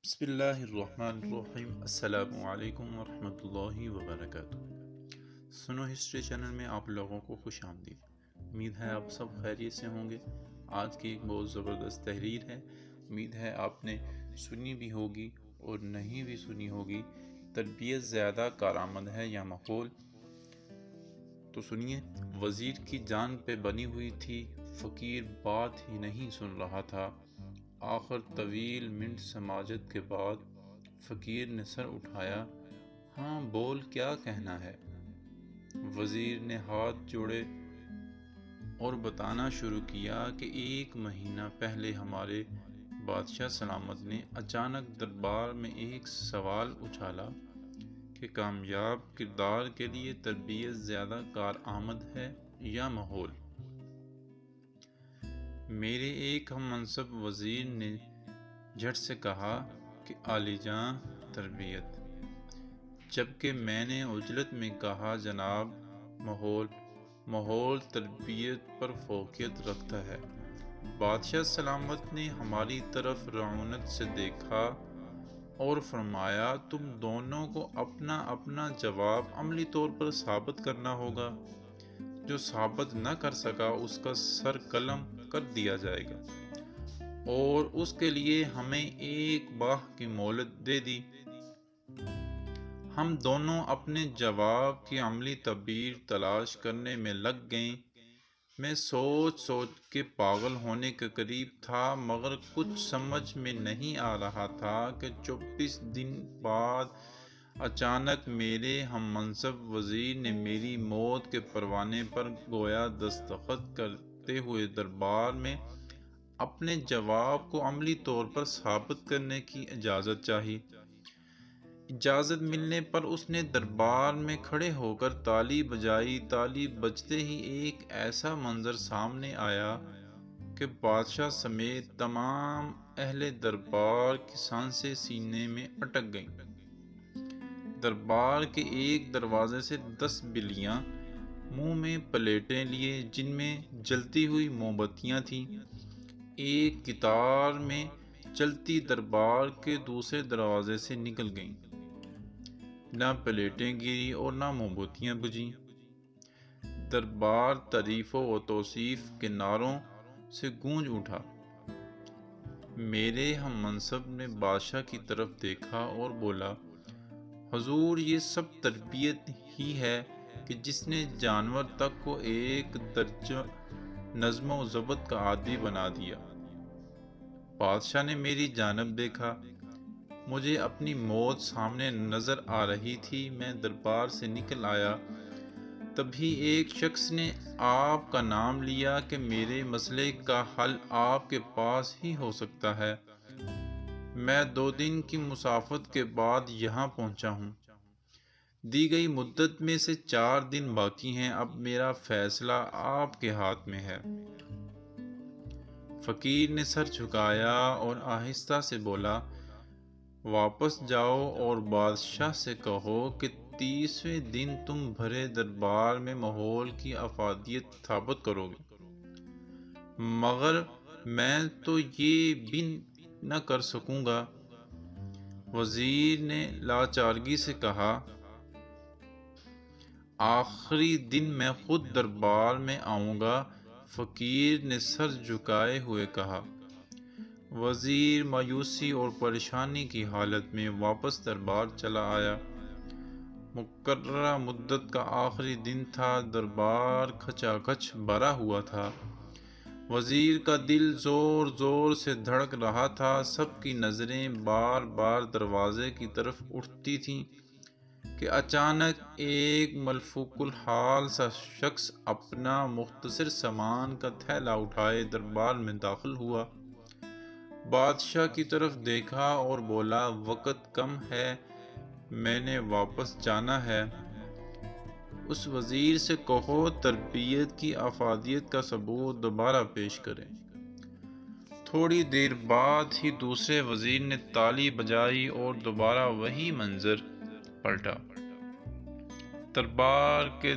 بسم اللہ الرحمن الرحیم۔ السلام علیکم ورحمۃ اللہ وبرکاتہ۔ سنو ہسٹری چینل میں آپ لوگوں کو خوش آمدید۔ امید ہے آپ سب خیریت سے ہوں گے۔ آج کی ایک بہت زبردست تحریر ہے، امید ہے آپ نے سنی بھی ہوگی اور نہیں بھی سنی ہوگی۔ تربیت زیادہ کارآمد ہے یا ماحول؟ تو سنیے۔ وزیر کی جان پہ بنی ہوئی تھی، فقیر بات ہی نہیں سن رہا تھا۔ آخر طویل منٹ سماجت کے بعد فقیر نے سر اٹھایا۔ ہاں بول، کیا کہنا ہے؟ وزیر نے ہاتھ جوڑے اور بتانا شروع کیا کہ 1 مہینہ پہلے ہمارے بادشاہ سلامت نے اچانک دربار میں ایک سوال اچھالا کہ کامیاب کردار کے لیے تربیت زیادہ کارآمد ہے یا ماحول؟ میرے ایک ہم منصب وزیر نے جھٹ سے کہا کہ عالی جاں تربیت، جبکہ میں نے عجلت میں کہا جناب ماحول تربیت پر فوقیت رکھتا ہے۔ بادشاہ سلامت نے ہماری طرف رعونت سے دیکھا اور فرمایا تم دونوں کو اپنا اپنا جواب عملی طور پر ثابت کرنا ہوگا۔ جو ثابت نہ کر سکا اس کا سر قلم کر دیا جائے گا، اور اس کے لیے ہمیں 1 ماہ کی مہلت دے دی۔ ہم دونوں اپنے جواب کی عملی تعبیر تلاش کرنے میں لگ گئے۔ میں سوچ کے پاگل ہونے کے قریب تھا، مگر کچھ سمجھ میں نہیں آ رہا تھا کہ 24 دن بعد اچانک میرے ہم منصب وزیر نے میری موت کے پروانے پر گویا دستخط کرتے ہوئے دربار میں اپنے جواب کو عملی طور پر ثابت کرنے کی اجازت چاہی۔ اجازت ملنے پر اس نے دربار میں کھڑے ہو کر تالی بجائی۔ تالی بجتے ہی ایک ایسا منظر سامنے آیا کہ بادشاہ سمیت تمام اہل دربار کی سانسیں سینے میں اٹک گئیں۔ دربار کے ایک دروازے سے 10 بلیاں منہ میں پلیٹیں لیے، جن میں جلتی ہوئی موم بتیاں تھیں، ایک قطار میں چلتی دربار کے دوسرے دروازے سے نکل گئیں۔ نہ پلیٹیں گری اور نہ موم بتیاں بجھیں۔ دربار تعریف و توصیف کے نعروں سے گونج اٹھا۔ میرے ہم منصب نے بادشاہ کی طرف دیکھا اور بولا، حضور یہ سب تربیت ہی ہے کہ جس نے جانور تک کو ایک درجہ نظم و ضبط کا عادی بنا دیا۔ بادشاہ نے میری جانب دیکھا۔ مجھے اپنی موت سامنے نظر آ رہی تھی۔ میں دربار سے نکل آیا، تبھی ایک شخص نے آپ کا نام لیا کہ میرے مسئلے کا حل آپ کے پاس ہی ہو سکتا ہے۔ میں 2 دن کی مسافت کے بعد یہاں پہنچا ہوں۔ دی گئی مدت میں سے 4 دن باقی ہیں۔ اب میرا فیصلہ آپ کے ہاتھ میں ہے۔ فقیر نے سر جھکایا اور آہستہ سے بولا، واپس جاؤ اور بادشاہ سے کہو کہ 30ویں دن تم بھرے دربار میں ماحول کی افادیت ثابت کرو گے، مگر میں تو یہ بھی نہ کر سکوں گا۔ وزیر نے لاچارگی سے کہا، آخری دن میں خود دربار میں آؤں گا۔ فقیر نے سر جھکائے ہوئے کہا۔ وزیر مایوسی اور پریشانی کی حالت میں واپس دربار چلا آیا۔ مقررہ مدت کا آخری دن تھا۔ دربار کھچا کھچ بھرا ہوا تھا۔ وزیر کا دل زور زور سے دھڑک رہا تھا۔ سب کی نظریں بار بار دروازے کی طرف اٹھتی تھیں کہ اچانک ایک ملفوق الحال سا شخص اپنا مختصر سامان کا تھیلا اٹھائے دربار میں داخل ہوا۔ بادشاہ کی طرف دیکھا اور بولا، وقت کم ہے، میں نے واپس جانا ہے۔ اس وزیر سے کہو تربیت کی افادیت کا ثبوت دوبارہ پیش کرے۔ تھوڑی دیر بعد ہی دوسرے وزیر نے تالی بجائی اور دوبارہ وہی منظر پلٹا۔ دربار کے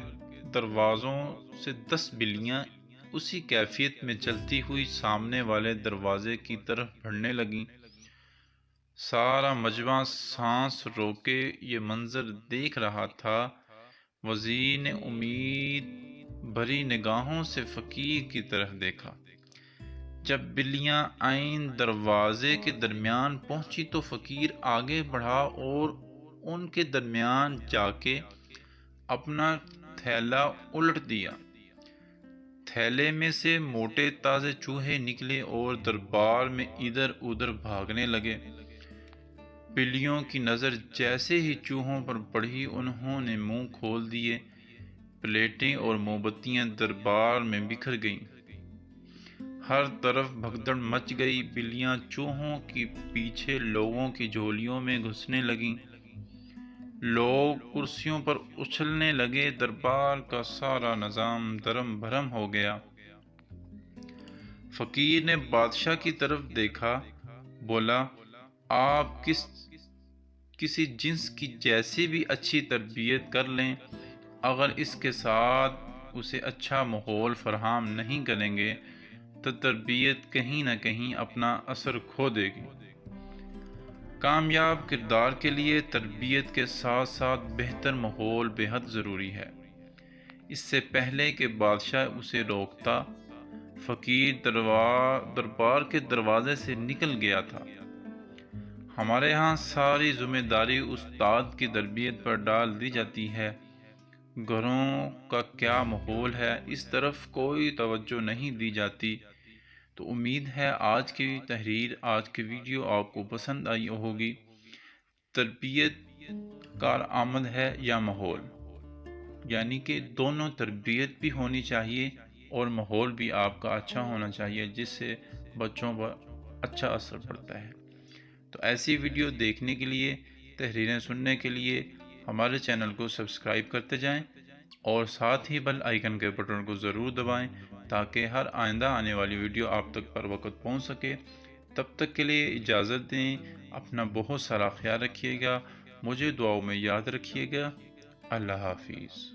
دروازوں سے 10 بلیاں اسی کیفیت میں چلتی ہوئی سامنے والے دروازے کی طرف بڑھنے لگیں۔ سارا مجمع سانس روکے یہ منظر دیکھ رہا تھا۔ وزیر نے امید بھری نگاہوں سے فقیر کی طرف دیکھا۔ جب بلیاں عین دروازے کے درمیان پہنچی تو فقیر آگے بڑھا اور ان کے درمیان جا کے اپنا تھیلا الٹ دیا۔ تھیلے میں سے موٹے تازے چوہے نکلے اور دربار میں ادھر ادھر بھاگنے لگے۔ بلیوں کی نظر جیسے ہی چوہوں پر پڑی انہوں نے منہ کھول دیے۔ پلیٹیں اور موم بتیاں دربار میں بکھر گئیں۔ ہر طرف بھگدڑ مچ گئی۔ بلیاں چوہوں کے پیچھے لوگوں کی جھولیوں میں گھسنے لگیں۔ لوگ کرسیوں پر اچھلنے لگے۔ دربار کا سارا نظام درم بھرم ہو گیا۔ فقیر نے بادشاہ کی طرف دیکھا، بولا، آپ کسی جنس کی جیسی بھی اچھی تربیت کر لیں، اگر اس کے ساتھ اسے اچھا ماحول فراہم نہیں کریں گے تو تربیت کہیں نہ کہیں اپنا اثر کھو دے گی۔ کامیاب کردار کے لیے تربیت کے ساتھ ساتھ بہتر ماحول بے حد ضروری ہے۔ اس سے پہلے کہ بادشاہ اسے روکتا، فقیر دربار کے دروازے سے نکل گیا تھا۔ ہمارے ہاں ساری ذمہ داری استاد کی تربیت پر ڈال دی جاتی ہے۔ گھروں کا کیا ماحول ہے اس طرف کوئی توجہ نہیں دی جاتی۔ تو امید ہے آج کی تحریر، آج کی ویڈیو آپ کو پسند آئی ہوگی۔ تربیت کارآمد ہے یا ماحول، یعنی کہ دونوں تربیت بھی ہونی چاہیے اور ماحول بھی آپ کا اچھا ہونا چاہیے، جس سے بچوں پر اچھا اثر پڑتا ہے۔ تو ایسی ویڈیو دیکھنے کے لیے، تحریریں سننے کے لیے ہمارے چینل کو سبسکرائب کرتے جائیں اور ساتھ ہی بیل آئیکن کے بٹن کو ضرور دبائیں تاکہ ہر آئندہ آنے والی ویڈیو آپ تک پر وقت پہنچ سکے۔ تب تک کے لیے اجازت دیں، اپنا بہت سارا خیال رکھیے گا، مجھے دعاؤں میں یاد رکھیے گا۔ اللہ حافظ۔